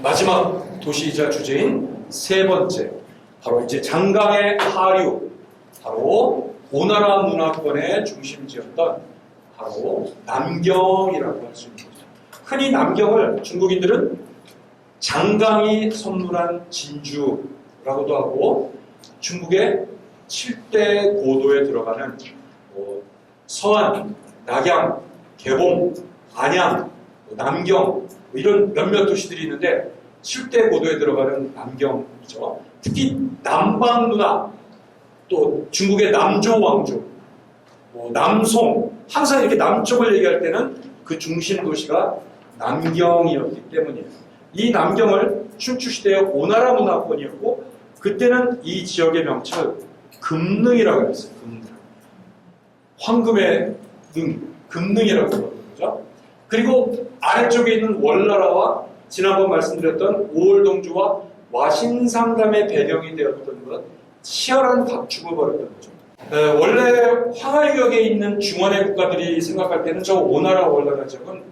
마지막 도시이자 주제인 세 번째, 바로 이제 장강의 하류, 바로 오나라 문화권의 중심지였던 바로 남경이라고 할 수 있는 거죠. 흔히 남경을 중국인들은 장강이 선물한 진주라고도 하고, 중국의 7대 고도에 들어가는 서안, 낙양, 개봉, 안양, 남경 이런 몇몇 도시들이 있는데 7대 고도에 들어가는 남경이죠. 특히 남방 문화, 또 중국의 남조 왕조, 남송, 항상 이렇게 남쪽을 얘기할 때는 그 중심 도시가 남경이었기 때문이에요. 이 남경을 춘추 시대의 오나라 문화권이었고, 그때는 이 지역의 명칭을 금능이라고 했어요. 금능. 황금의 능, 금능이라고 부르는 거죠. 그리고 아래쪽에 있는 월나라와 지난번 말씀드렸던 오월동주와 와신상담의 배경이 되었던 것, 치열한 각축을 벌였던 거죠. 원래 황하유역에 있는 중원의 국가들이 생각할 때는 저 오나라 월나라 지역은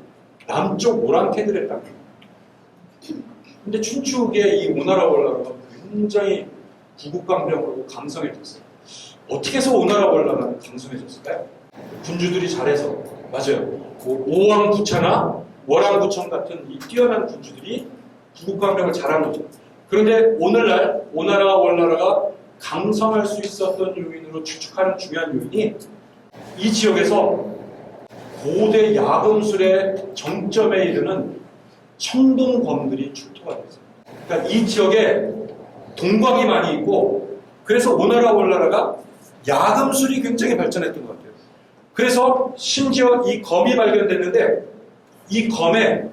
남쪽 오랑캐들의 땅이에요. 근데 춘추의 이 오나라 월나라가 굉장히 구국강병으로 강성해졌어요. 어떻게 해서 오나라 월나라는 강성해졌을까요? 군주들이 잘해서. 맞아요. 오왕부차나 월왕부청 같은 이 뛰어난 군주들이 구국강병을 잘한 거죠. 그런데 오늘날 오나라 월나라가 강성할 수 있었던 요인으로 추측하는 중요한 요인이 이 지역에서 고대 야금술의 정점에 이르는 청동검들이 출토가 됐어요. 그러니까 이 지역에 동곽이 많이 있고, 그래서 오나라 월나라가 야금술이 굉장히 발전했던 것 같아요. 그래서 심지어 이 검이 발견됐는데 이 검에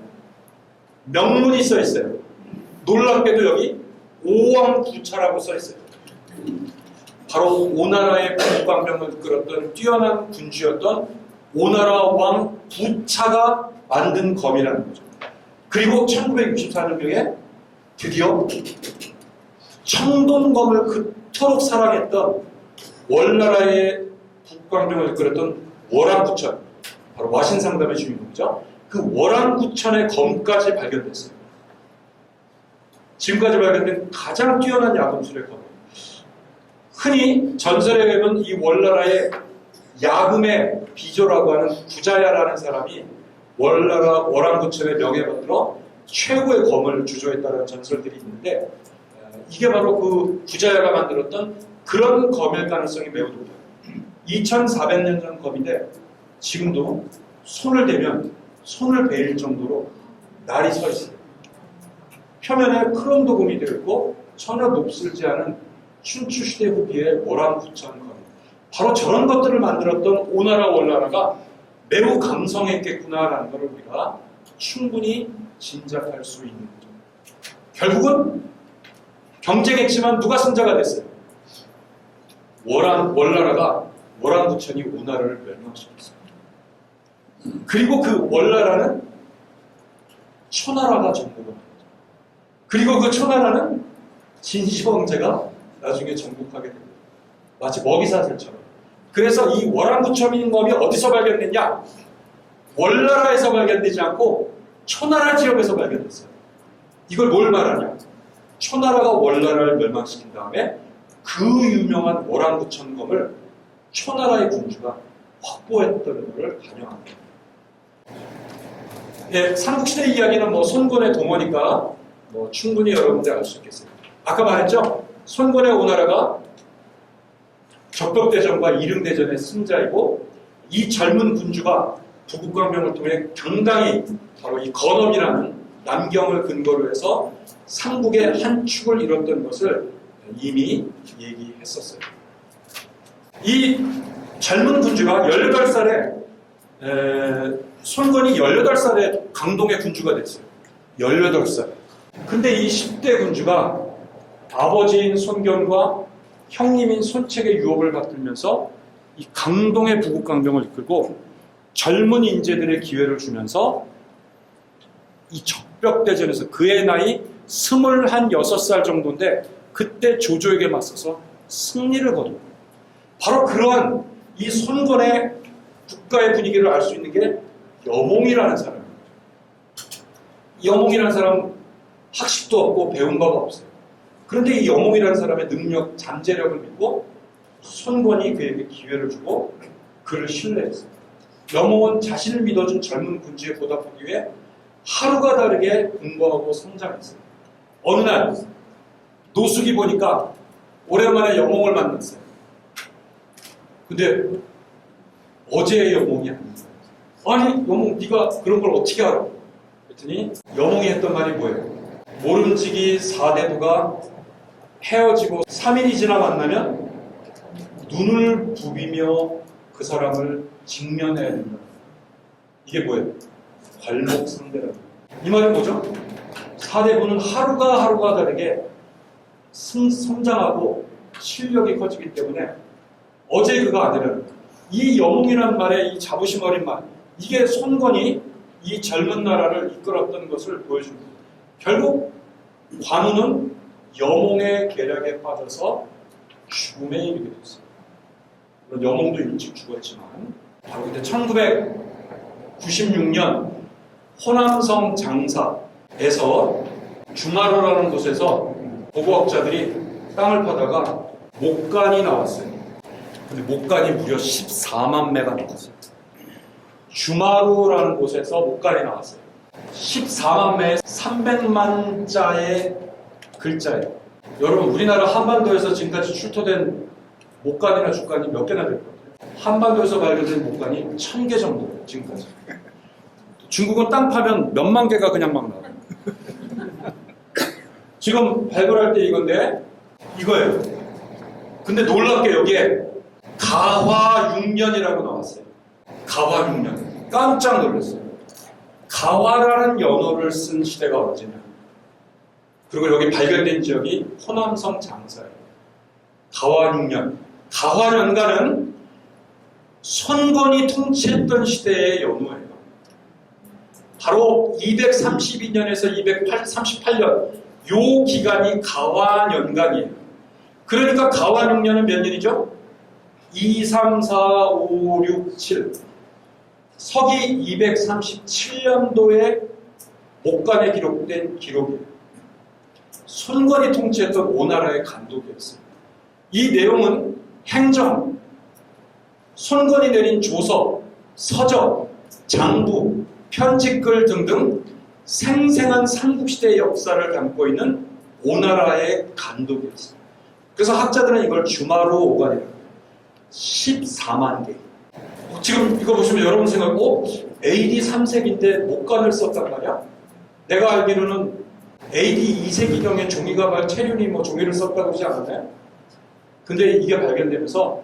명문이 써 있어요. 놀랍게도 여기 오왕부차라고 써 있어요. 바로 오나라의 국방병을 끌었던 뛰어난 군주였던 오나라 왕 부차가 만든 검이라는 거죠. 그리고 1964년경에 드디어 청동검을 그토록 사랑했던 월나라의 국방병을 끌었던 월왕구천, 바로 와신상담의 주인공이죠. 그 월왕구천의 검까지 발견됐어요. 지금까지 발견된 가장 뛰어난 야금술의 검. 흔히 전설에 의하면 이 월나라의 야금의 비조라고 하는 구자야라는 사람이 월나라 월왕구천의 명예 받들어 최고의 검을 주조했다는 전설들이 있는데, 이게 바로 그 구자야가 만들었던 그런 검일 가능성이 매우 높아요. 2400년 전 검인데 지금도 손을 대면 손을 베일 정도로 날이 서 있어요. 표면에 크롬 도금이 되어 있고 전혀 녹슬지 않은 춘추 시대 후기의 월왕구천 검. 바로 저런 것들을 만들었던 오나라 월나라가 매우 강성했겠구나라는 것을 우리가 충분히 짐작할 수 있는 거죠. 결국은 경쟁했지만 누가 승자가 됐어요? 월나라가 월왕구천이 오나라를 멸망시켰어요. 그리고 그 월나라는 초나라가 정복을 합니다. 그리고 그 초나라는 진시황제가 나중에 정복하게 됩니다. 마치 먹이사슬처럼. 그래서 이 월왕구천 검이 어디서 발견됐냐? 월나라에서 발견되지 않고 초나라 지역에서 발견됐어요. 이걸 뭘 말하냐? 초나라가 월나라를 멸망시킨 다음에 그 유명한 월왕구천 검을 초나라의 군주가 확보했던 것을 간여합니다. 예, 삼국시대 이야기는 뭐 손권의 동어니까 뭐 충분히 여러분들 알 수 있겠어요. 아까 말했죠? 손권의 오나라가 적벽대전과 이릉대전의 승자이고, 이 젊은 군주가 부국강병을 통해 당당히 바로 이 건엄이라는 남경을 근거로 해서 삼국의 한 축을 이뤘던 것을 이미 얘기했었어요. 이 젊은 군주가 18살에 손권이 18살에 강동의 군주가 됐어요. 18살. 근데 이 10대 군주가 아버지인 손견과 형님인 손책의 유혹을 받들면서 이 강동의 부국강병을 이끌고 젊은 인재들의 기회를 주면서 이 적벽대전에서 그의 나이 26살 정도인데 그때 조조에게 맞서서 승리를 거둔, 바로 그러한 이 손권의 국가의 분위기를 알 수 있는 게 여몽이라는 사람입니다. 여몽이라는 사람 학식도 없고 배운 바가 없어요. 그런데 이 여몽이라는 사람의 능력, 잠재력을 믿고 손권이 그에게 기회를 주고 그를 신뢰했어요. 여몽은 자신을 믿어준 젊은 군주에 보답하기 위해 하루가 다르게 공부하고 성장했어요. 어느 날 노숙이 보니까 오랜만에 여몽을 만났어요. 근데 어제의 여몽이 아니야. 아니 여몽 네가 그런 걸 어떻게 알아? 그랬더니 여몽이 했던 말이 뭐예요? 모름지기 4대부가 헤어지고 3일이 지나 만나면 눈을 부비며 그 사람을 직면해야 된다. 이게 뭐예요? 괄목상대라는 거예요. 이 말은 뭐죠? 4대부는 하루가 다르게 성장하고 실력이 커지기 때문에 어제 그가 아니라는 거예요. 이 여몽이라는 말의 이 자부심 어린 말, 이게 손권이 이 젊은 나라를 이끌었던 것을 보여줍니다. 결국 관우는 여몽의 계략에 빠져서 죽음에 이르게 됐어요. 물론 여몽도 일찍 죽었지만 바로 그때 1996년 호남성 장사에서 주마로라는 곳에서 고고학자들이 땅을 파다가 목간이 나왔어요. 근데 목간이 무려 14만 매가 나왔어요. 주마루라는 곳에서 목간이 나왔어요. 14만 매에 300만 자의 글자예요. 여러분 우리나라 한반도에서 지금까지 출토된 목간이나 주간이 몇 개나 될 것 같아요? 한반도에서 발견된 목간이 1000개 정도예요. 지금까지. 중국은 땅 파면 몇만 개가 그냥 막 나와요. 지금 발굴할 때 이건데 이거예요. 근데 놀랍게 여기에 가화6년이라고 나왔어요. 가화6년. 깜짝 놀랐어요. 가화라는 연호를 쓴 시대가 언제냐. 그리고 여기 발견된 지역이 호남성 장사예요. 가화6년. 가화년간은 손권이 통치했던 시대의 연호예요. 바로 232년에서 238년 요 기간이 가화년간이에요. 그러니까 가화6년은 몇 년이죠? 2, 3, 4, 5, 6, 7 서기 237년도에 목간에 기록된 기록이에요. 손권이 통치했던 오나라의 간독이었습니다. 이 내용은 행정, 손권이 내린 조서, 서적, 장부, 편지글 등등 생생한 삼국시대의 역사를 담고 있는 오나라의 간독이었습니다. 그래서 학자들은 이걸 주마로 오간이라고 해요. 14만 개. 지금 이거 보시면 여러분 생각, AD 3세기인데 목간을 썼단 말이야? 내가 알기로는 AD 2세기경에 종이가 체륜이 종이를 썼다고 하지 않았나요? 근데 이게 발견되면서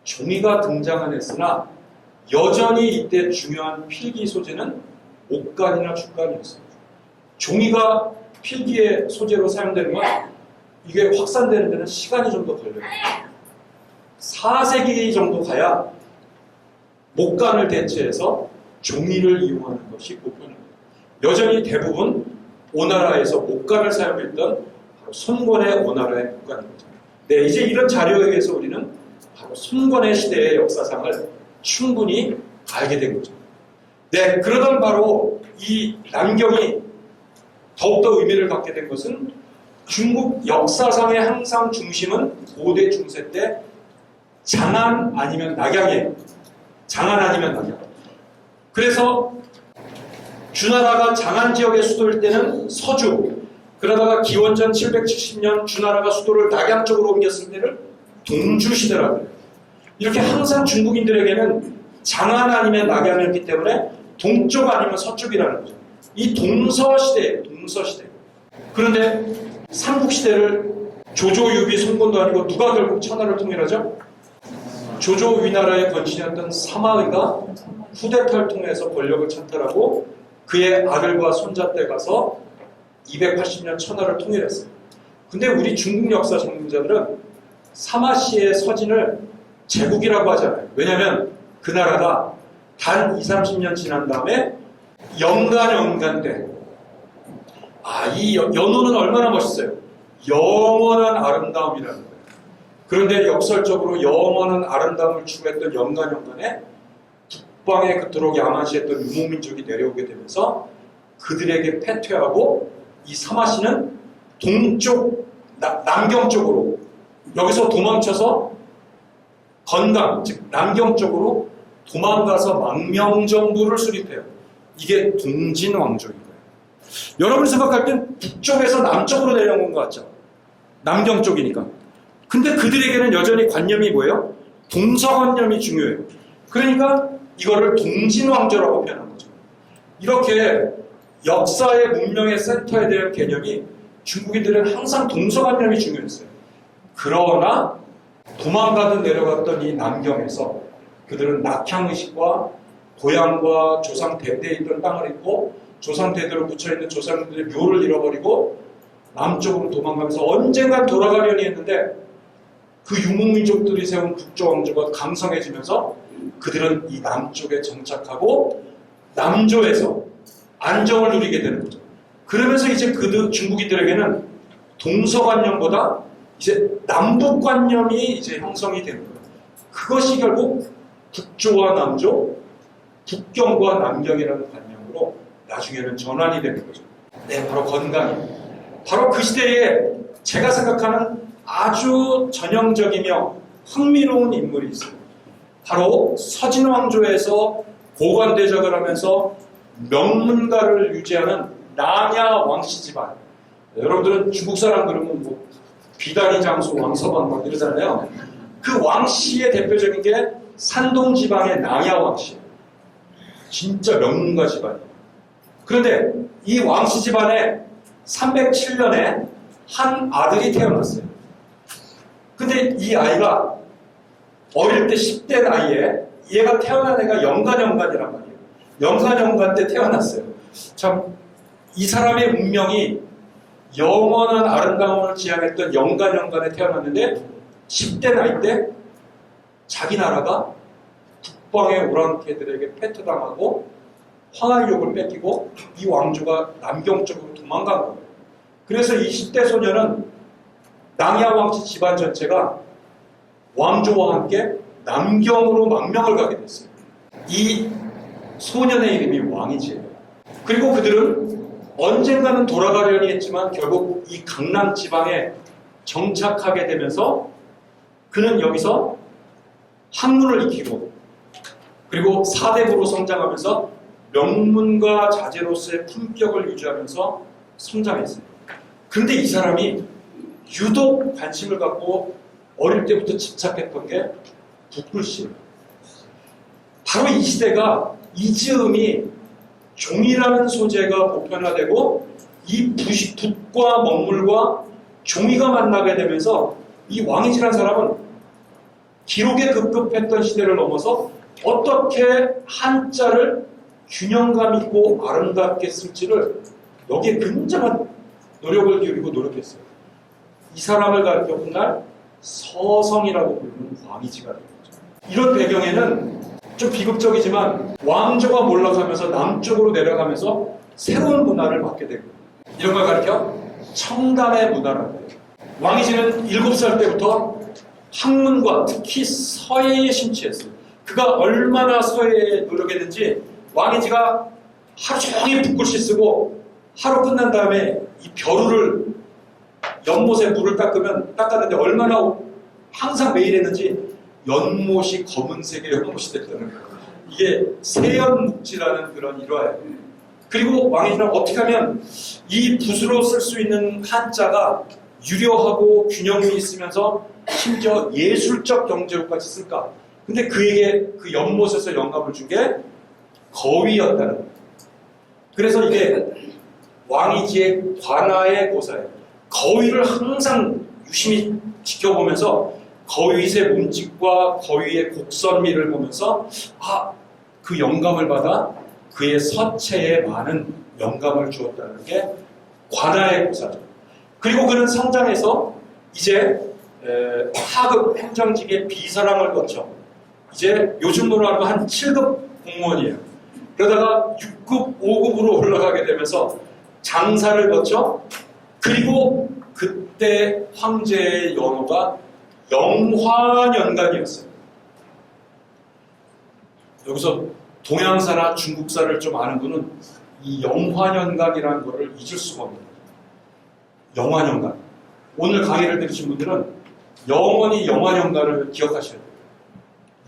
종이가 등장은 했으나 여전히 이때 중요한 필기 소재는 목간이나 주간이었습니다. 종이가 필기의 소재로 사용되는 건 이게 확산되는 데는 시간이 좀 더 걸려요. 4세기 정도 가야 목간을 대체해서 종이를 이용하는 것이 보편입니다. 여전히 대부분 오나라에서 목간을 사용했던 바로 손권의 오나라의 목간입니다. 네, 이제 이런 자료에 의해서 우리는 바로 손권의 시대의 역사상을 충분히 알게 된 거죠. 네, 그러던 바로 이 남경이 더욱더 의미를 갖게 된 것은 중국 역사상의 항상 중심은 고대 중세 때 장안 아니면 낙양이에요. 장안 아니면 낙양. 그래서 주나라가 장안 지역의 수도일 때는 서주, 그러다가 기원전 770년 주나라가 수도를 낙양 쪽으로 옮겼을 때를 동주시대라고 해요. 이렇게 항상 중국인들에게는 장안 아니면 낙양이었기 때문에 동쪽 아니면 서쪽이라는 거죠. 이 동서시대예요. 동서시대. 그런데 삼국시대를 조조유비 손권도 아니고 누가 결국 천하를 통일하죠? 조조 위나라의 건신이었던 사마의가 후대파를 통해서 권력을 찬탈하고 그의 아들과 손자 때 가서 280년 천하를 통일했어요. 근데 우리 중국 역사 전문가들은 사마씨의 서진을 제국이라고 하잖아요. 왜냐하면 그 나라가 단 20, 30년 지난 다음에 연간 때 이 연호는 얼마나 멋있어요. 영원한 아름다움이라는 거예요. 그런데 역설적으로 영원한 아름다움을 추구했던 연간에 북방에 그토록 야만시했던 유목민족이 내려오게 되면서 그들에게 패퇴하고 이 사마시는 동쪽, 남경 쪽으로 여기서 도망쳐서 건강, 즉 남경 쪽으로 도망가서 망명정부를 수립해요. 이게 동진왕조인 거예요. 여러분이 생각할 땐 북쪽에서 남쪽으로 내려온 것 같죠? 남경 쪽이니까. 근데 그들에게는 여전히 관념이 뭐예요? 동서관념이 중요해요. 그러니까 이거를 동진왕조라고 표현한 거죠. 이렇게 역사의 문명의 센터에 대한 개념이 중국인들은 항상 동서관념이 중요했어요. 그러나 도망가듯 내려갔던 이 남경에서 그들은 낙향의식과 고향과 조상 대대에 있던 땅을 잃고 조상 대대로 붙여있는 조상들의 묘를 잃어버리고 남쪽으로 도망가면서 언젠간 돌아가려니 했는데 그 유목민족들이 세운 북조 왕조가 강성해지면서 그들은 이 남쪽에 정착하고 남조에서 안정을 누리게 되는 거죠. 그러면서 이제 중국인들에게는 동서관념보다 이제 남북관념이 이제 형성이 되는 거예요. 그것이 결국 북조와 남조, 북경과 남경이라는 관념으로 나중에는 전환이 되는 거죠. 네, 바로 건강입니다. 바로 그 시대에 제가 생각하는 아주 전형적이며 흥미로운 인물이 있어요. 바로 서진왕조에서 고관대적을 하면서 명문가를 유지하는 낭야 왕씨 집안. 여러분들은 중국 사람 그러면 뭐 비단이 장수 왕서방 막 이러잖아요. 그 왕씨의 대표적인 게 산동 지방의 낭야 왕씨. 진짜 명문가 집안이에요. 그런데 이 왕씨 집안에 307년에 한 아들이 태어났어요. 근데 이 아이가 어릴 때 10대 나이에 얘가 태어난 애가 영간영간이란 말이에요. 영간영간 때 태어났어요. 참 이 사람의 운명이 영원한 아름다움을 지향했던 영간영간에 태어났는데 10대 나이 때 자기 나라가 북방의 오랑캐들에게 패토당하고 황하유욕을 뺏기고 이 왕조가 남경 쪽으로 도망간 거예요. 그래서 이 10대 소녀는 낭야 왕씨 집안 전체가 왕조와 함께 남경으로 망명을 가게 됐어요. 이 소년의 이름이 왕이지예요. 그리고 그들은 언젠가는 돌아가려니 했지만 결국 이 강남 지방에 정착하게 되면서 그는 여기서 학문을 익히고 그리고 사대부로 성장하면서 명문가 자제로서의 품격을 유지하면서 성장했어요. 그런데 이 사람이 유독 관심을 갖고 어릴 때부터 집착했던 게 붓글씨예요. 바로 이 시대가 이즈음이 종이라는 소재가 보편화되고 이 붓과 먹물과 종이가 만나게 되면서 이 왕이지라는 사람은 기록에 급급했던 시대를 넘어서 어떻게 한자를 균형감 있고 아름답게 쓸지를 여기에 굉장한 노력을 기울이고 노력했어요. 이 사람을 가르쳐 훗날 서성이라고 부르는 왕이지가 된 거죠. 이런 배경에는 좀 비극적이지만 왕조가 몰락하면서 남쪽으로 내려가면서 새로운 문화를 맡게 되고 이런 걸 가리켜 청담의 문화라고 해요. 왕이지는 7살 때부터 학문과 특히 서예에 심취했어요. 그가 얼마나 서예에 노력했는지 왕이지가 하루 종일 붓글씨 쓰고 하루 끝난 다음에 이 벼루를 연못에 물을 닦았는데 얼마나 항상 매일 했는지 연못이 검은색의 연못이 됐다는 거예요. 이게 세연묵지라는 그런 일화예요. 그리고 왕이지는 어떻게 하면 이 붓으로 쓸 수 있는 한자가 유려하고 균형이 있으면서 심지어 예술적 경제로까지 쓸까? 근데 그에게 그 연못에서 영감을 준 게 거위였다는 거예요. 그래서 이게 왕이지의 관아의 고사예요. 거위를 항상 유심히 지켜보면서 거위의 몸짓과 거위의 곡선미를 보면서 그 영감을 받아 그의 서체에 많은 영감을 주었다는 게 관아의 고사죠. 그리고 그는 성장해서 이제 하급 행정직의 비서랑을 거쳐 이제 요즘으로 하면 한 7급 공무원이에요. 그러다가 6급, 5급으로 올라가게 되면서 장사를 거쳐 그리고 그때 황제의 연호가 영화년간이었어요. 여기서 동양사나 중국사를 좀 아는 분은 이 영화년간이라는 것을 잊을 수가 없는 거예요. 영환연간. 오늘 강의를 들으신 분들은 영원히 영환연간을 기억하셔야 돼요.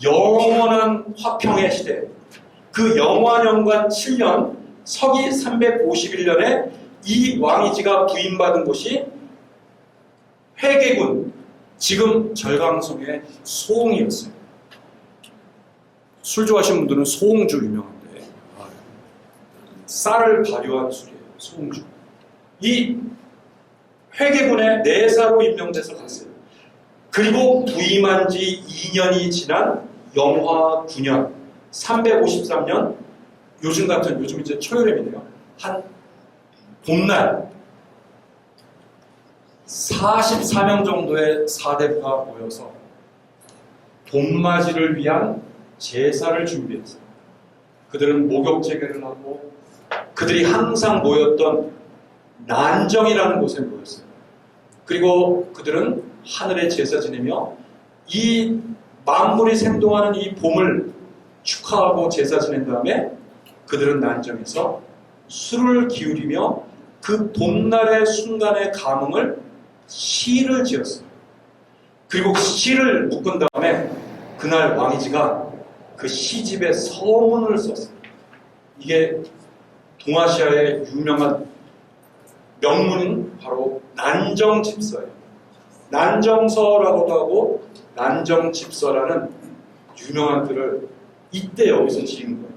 영원한 화평의 시대. 그 영환연간 7년 서기 351년에 이 왕이지가 부임받은 곳이 회계군, 지금 절강성의 소홍이었어요. 술 좋아하시는 분들은 소홍주 유명한데 쌀을 발효한 술이에요. 소홍주. 이 회계군의 내사로 임명돼서 갔어요. 그리고 부임한 지 2년이 지난 영화 9년 353년, 요즘 이제 초여름이네요. 한 봄날 44명 정도의 사대부가 모여서 봄맞이를 위한 제사를 준비했어요. 그들은 목욕제계를 하고 그들이 항상 모였던 난정이라는 곳에 모였어요. 그리고 그들은 하늘에 제사 지내며 이 만물이 생동하는 이 봄을 축하하고 제사 지낸 다음에 그들은 난정에서 술을 기울이며 그 봄날의 순간의 감흥을 시를 지었어요. 그리고 시를 묶은 다음에 그날 왕이지가 그 시집에 서문을 썼어요. 이게 동아시아의 유명한 명문인 바로 난정집서예요. 난정서라고도 하고 난정집서라는 유명한 글을 이때 여기서 지은 거예요.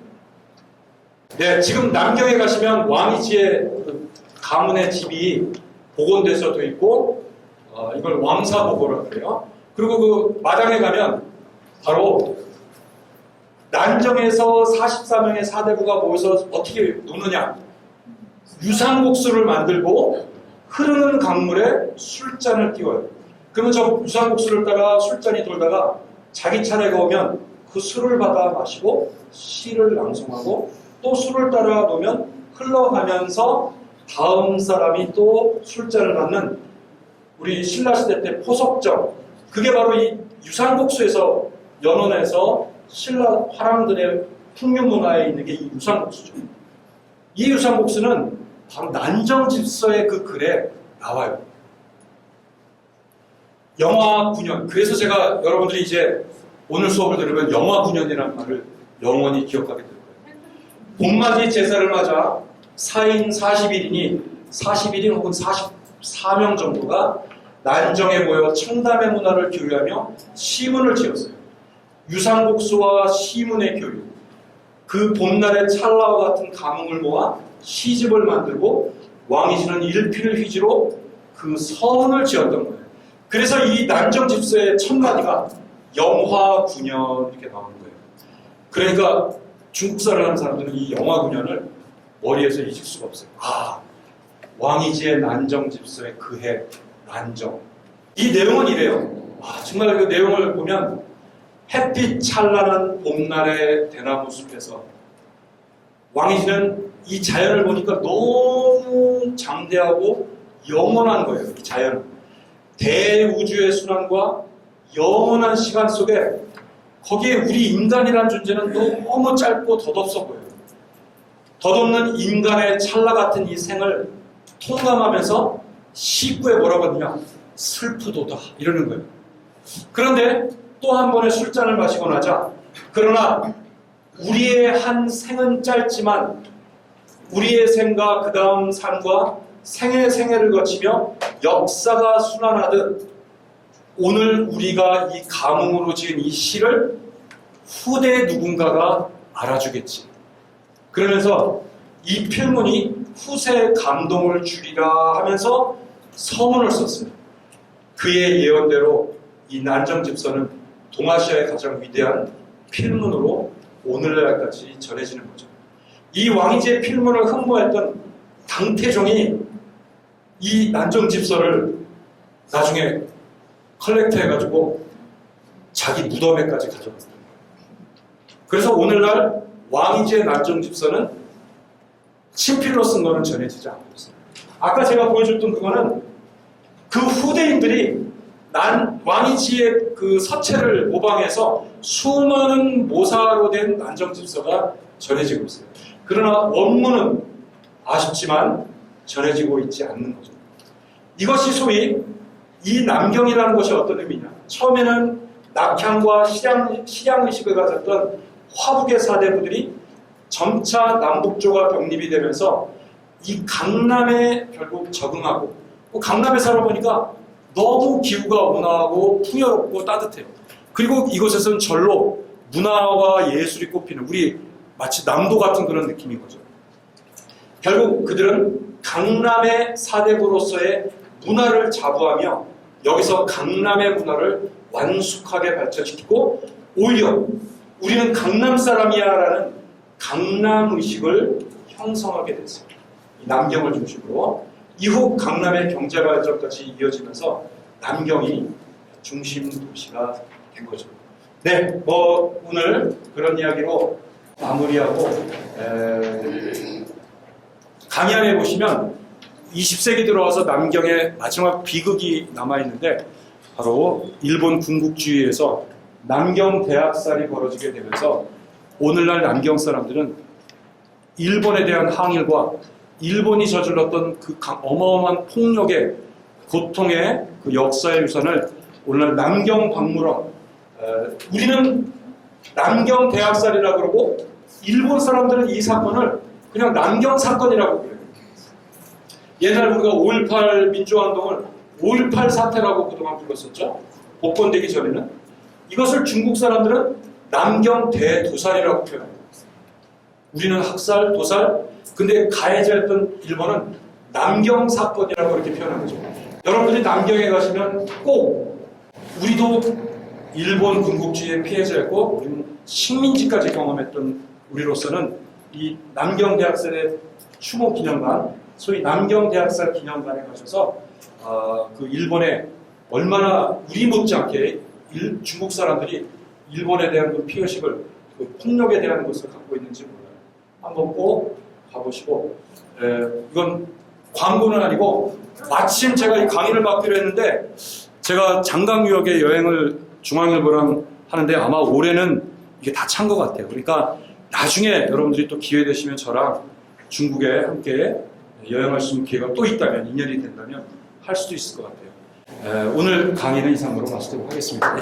네, 지금 남경에 가시면 왕이지의 그 가문의 집이 복원돼서 돼 있고 이걸 왕사복고라고 그래요. 그리고 그 마당에 가면 바로 난정에서 44명의 사대부가 모여서 어떻게 노느냐. 유상국수를 만들고 흐르는 강물에 술잔을 띄워요. 그러면 저 유상국수를 따라 술잔이 돌다가 자기 차례가 오면 그 술을 받아 마시고 시를 낭송하고 또 술을 따라 놓으면 흘러가면서 다음 사람이 또 술잔을 받는 우리 신라시대 때 포석정, 그게 바로 이 유상국수에서 연원해서 신라 화랑들의 풍류문화에 있는 게 이 유상국수죠. 이 유상국수는 바로 난정집서의 그 글에 나와요. 영화 9년. 그래서 제가 여러분들이 이제 오늘 수업을 들으면 영화 9년이라는 말을 영원히 기억하게 될 거예요. 봄맞이 제사를 맞아 4인 41인 혹은 44명 정도가 난정에 모여 청담의 문화를 교류하며 시문을 지었어요. 유상국수와 시문의 교류, 그 봄날의 찰나와 같은 감흥을 모아 시집을 만들고 왕이지는 일필 휘지로 그 서문을 지었던 거예요. 그래서 이 난정집서의 첫 마디가 영화 9년 이렇게 나오는 거예요. 그러니까 중국사를 하는 사람들은 이 영화 9년을 머리에서 잊을 수가 없어요. 아, 왕이지의 난정집서의 그해 난정. 이 내용은 이래요. 아, 정말 그 내용을 보면 햇빛 찬란한 봄날의 대나무 숲에서 왕이지는 이 자연을 보니까 너무 장대하고 영원한 거예요. 이 자연. 대우주의 순환과 영원한 시간 속에 거기에 우리 인간이라는 존재는 너무 짧고 덧없어 보여요. 덧없는 인간의 찰나 같은 이 생을 통감하면서 시구에 뭐라고 하느냐, 슬프도다 이러는 거예요. 그런데 또 한 번의 술잔을 마시고 나자, 그러나 우리의 한 생은 짧지만 우리의 생과 그 다음 삶과 생애를 거치며 역사가 순환하듯 오늘 우리가 이 감흥으로 지은 이 시를 후대 누군가가 알아주겠지. 그러면서 이 필문이 후세의 감동을 주리라 하면서 서문을 썼어요. 그의 예언대로 이 난정집서는 동아시아의 가장 위대한 필문으로 오늘날까지 전해지는 거죠. 이 왕이지의 필문을 흠모했던 당태종이 이 난정집서를 나중에 컬렉트해가지고 자기 무덤에까지 가져갔어요. 그래서 오늘날 왕이지의 난정집서는 친필로 쓴 거는 전해지지 않고 있어요. 아까 제가 보여줬던 그거는 그 후대인들이 왕이지의 그 서체를 모방해서 수많은 모사로 된 난정집서가 전해지고 있어요. 그러나 원문은 아쉽지만 전해지고 있지 않는 거죠. 이것이 소위 이 남경이라는 것이 어떤 의미냐? 처음에는 낙향과 실향의식을 가졌던 화북의 사대부들이 점차 남북조가 병립이 되면서 이 강남에 결국 적응하고, 강남에 살아보니까 너무 기후가 온화하고 풍요롭고 따뜻해요. 그리고 이곳에서는 절로 문화와 예술이 꽃피는, 우리 마치 남도 같은 그런 느낌인 거죠. 결국 그들은 강남의 사대부로서의 문화를 자부하며 여기서 강남의 문화를 완숙하게 발전시키고, 오히려 우리는 강남 사람이야라는 강남 의식을 형성하게 됐어요. 이 남경을 중심으로. 이후 강남의 경제 발전까지 이어지면서 남경이 중심 도시가 된 거죠. 네, 오늘 그런 이야기로 마무리하고, 강의 안에 보시면 20세기 들어와서 남경의 마지막 비극이 남아있는데, 바로 일본 군국주의에서 남경 대학살이 벌어지게 되면서 오늘날 남경 사람들은 일본에 대한 항일과 일본이 저질렀던 그 어마어마한 폭력의 고통의 그 역사의 유산을 오늘날 남경박물원, 우리는 남경 대학살이라고 그러고 일본 사람들은 이 사건을 그냥 남경 사건이라고 그래요. 옛날 우리가 5.18 민주화운동을 5.18 사태라고 그동안 불렀었죠. 복권되기 전에는. 이것을 중국 사람들은 남경 대도살이라고 표현합니다. 우리는 학살, 도살, 근데 가해자였던 일본은 남경 사건이라고 이렇게 표현한 거죠. 여러분들이 남경에 가시면 꼭, 우리도 일본 군국주의의 피해자였고 우리는 식민지까지 경험했던 우리로서는 이 남경 대학살의 추모 기념관, 소위 남경 대학살 기념관에 가셔서 그 일본에 얼마나 우리 못지않게 중국 사람들이 일본에 대한 그 피해식을, 그 폭력에 대한 것을 갖고 있는지 몰라요. 한번 꼭 가보시고, 이건 광고는 아니고 마침 제가 이 강의를 맡기로 했는데, 제가 장강유역의 여행을 중앙일보랑 하는데 아마 올해는 이게 다 찬 것 같아요. 그러니까 나중에 여러분들이 또 기회 되시면 저랑 중국에 함께 여행할 수 있는 기회가 또 있다면, 인연이 된다면 할 수도 있을 것 같아요. 오늘 강의는 이상으로 마치도록 하겠습니다.